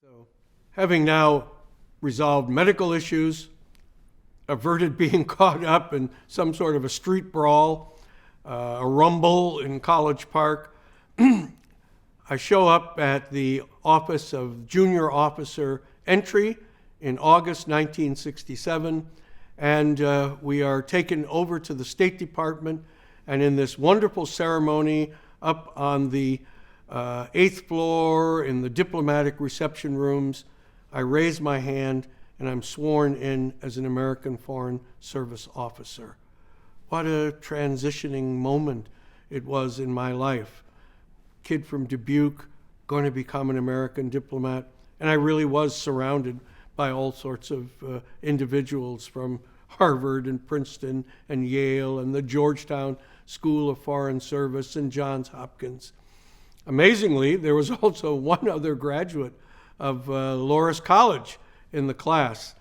So, having now resolved medical issues, averted being caught up in some sort of a street brawl, a rumble in College Park, I show up at the Office of Junior Officer Entry in August 1967, and we are taken over to the State Department, and in this wonderful ceremony up on the 8th floor in the diplomatic reception rooms, I raise my hand and I'm sworn in as an American Foreign Service officer. What a transitioning moment it was in my life. Kid from Dubuque, going to become an American diplomat, and I really was surrounded by all sorts of individuals from Harvard and Princeton and Yale and the Georgetown School of Foreign Service and Johns Hopkins. Amazingly, there was also one other graduate of Loras College in the class,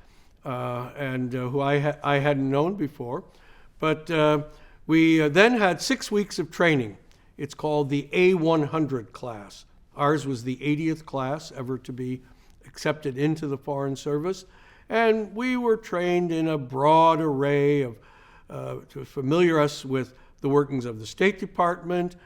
and who I hadn't known before. But we then had 6 weeks of training. It's called the A100 class. Ours was the 80th class ever to be accepted into the Foreign Service. And we were trained in a broad array of, to familiar us with the workings of the State Department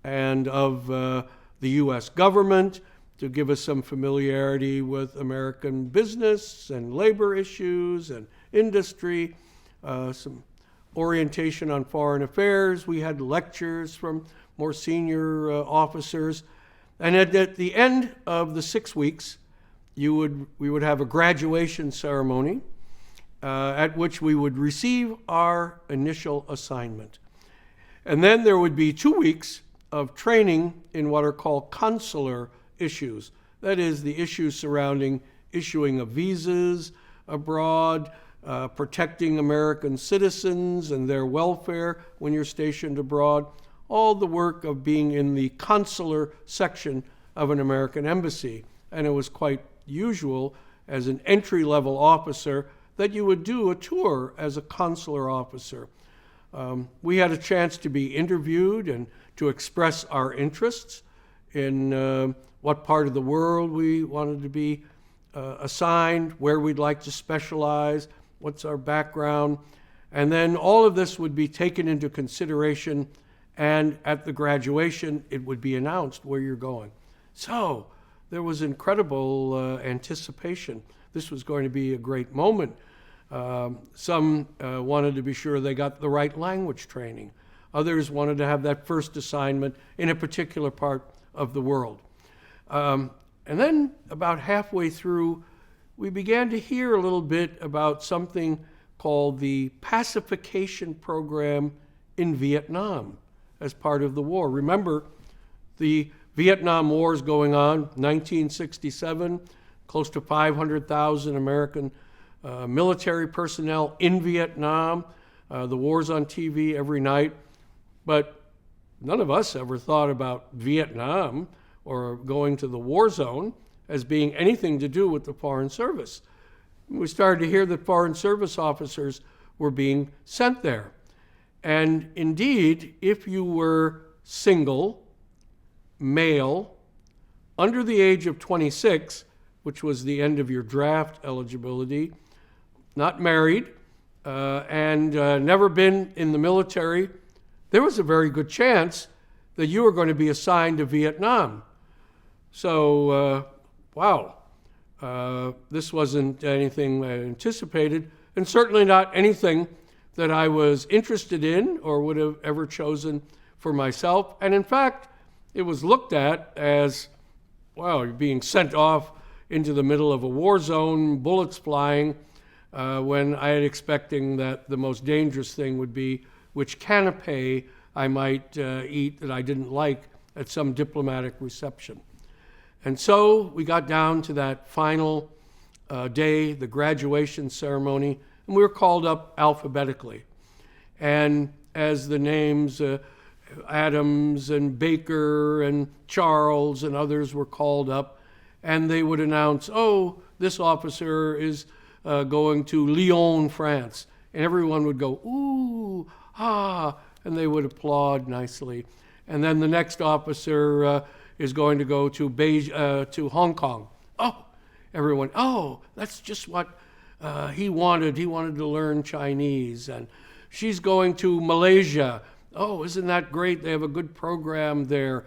and of the U.S. government, to give us some familiarity with American business and labor issues and industry, some orientation on foreign affairs. We had lectures from more senior officers. And at the end of the 6 weeks, we would have a graduation ceremony at which we would receive our initial assignment. And then there would be 2 weeks of training in what are called consular issues. That is, the issues surrounding issuing of visas abroad, protecting American citizens and their welfare when you're stationed abroad, all the work of being in the consular section of an American embassy. And it was quite usual as an entry-level officer that you would do a tour as a consular officer. We had a chance to be interviewed and to express our interests in what part of the world we wanted to be assigned, where we'd like to specialize, what's our background. And then all of this would be taken into consideration, and at the graduation, it would be announced where you're going. So there was incredible anticipation. This was going to be a great moment. Some wanted to be sure they got the right language training. Others wanted to have that first assignment in a particular part of the world. And then about halfway through, we began to hear a little bit about something called the Pacification Program in Vietnam as part of the war. Remember, the Vietnam War is going on, 1967, close to 500,000 American military personnel in Vietnam. The war's on TV every night, but none of us ever thought about Vietnam or going to the war zone as being anything to do with the Foreign Service. We started to hear that Foreign Service officers were being sent there. And indeed, if you were single, male, under the age of 26, which was the end of your draft eligibility, not married, and never been in the military, there was a very good chance that you were going to be assigned to Vietnam. So, wow, this wasn't anything I anticipated, and certainly not anything that I was interested in or would have ever chosen for myself. And in fact, it was looked at as, wow, you're being sent off into the middle of a war zone, bullets flying, when I had expecting that the most dangerous thing would be which canapé I might eat that I didn't like at some diplomatic reception. And so we got down to that final day, the graduation ceremony, and we were called up alphabetically. And as the names Adams and Baker and Charles and others were called up, and they would announce, oh, this officer is going to Lyon, France. And everyone would go, ooh, ah, and they would applaud nicely. And then the next officer is going to go to Hong Kong. Oh, everyone, oh, that's just what he wanted. He wanted to learn Chinese. And she's going to Malaysia. Oh, isn't that great? They have a good program there.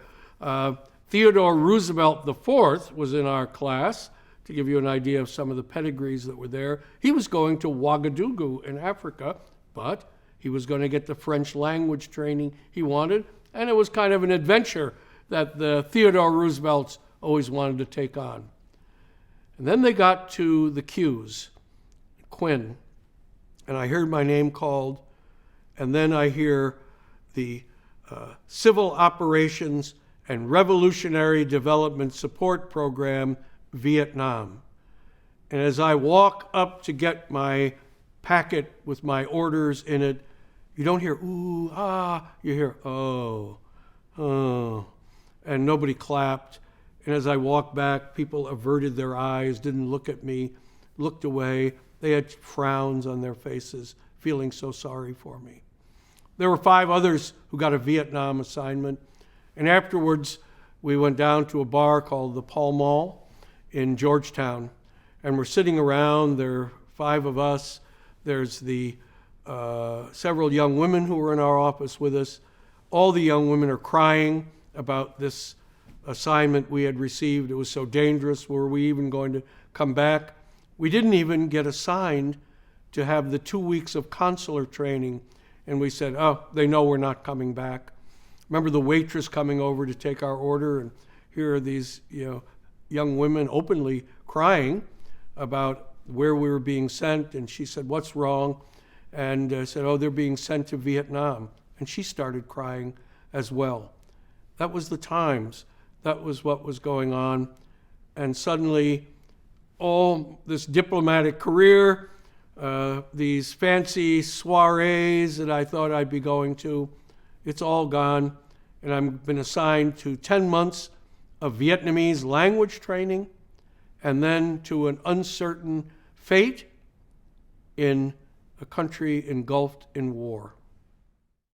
Theodore Roosevelt IV was in our class, to give you an idea of some of the pedigrees that were there. He was going to Ouagadougou in Africa, but he was going to get the French language training he wanted, and it was kind of an adventure that the Theodore Roosevelts always wanted to take on. And then they got to the Q's, Quinn, and I heard my name called, and then I hear the Civil Operations and Revolutionary Development Support Program, Vietnam. And as I walk up to get my packet with my orders in it, you don't hear, ooh, ah, you hear, oh, oh, and nobody clapped. And as I walked back, people averted their eyes, didn't look at me, looked away. They had frowns on their faces, feeling so sorry for me. There were 5 others who got a Vietnam assignment. And afterwards, we went down to a bar called the Pall Mall in Georgetown. And we're sitting around. There are 5 of us. There's the several young women who were in our office with us. All the young women are crying about this assignment we had received. It was so dangerous. Were we even going to come back? We didn't even get assigned to have the 2 weeks of consular training. And we said, oh, they know we're not coming back. Remember the waitress coming over to take our order, and here are these young women openly crying about where we were being sent. And she said, what's wrong? And said, oh, they're being sent to Vietnam. And she started crying as well. That was the times. That was what was going on. And suddenly, all this diplomatic career, these fancy soirees that I thought I'd be going to, it's all gone. And I've been assigned to 10 months of Vietnamese language training, and then to an uncertain fate in a country engulfed in war.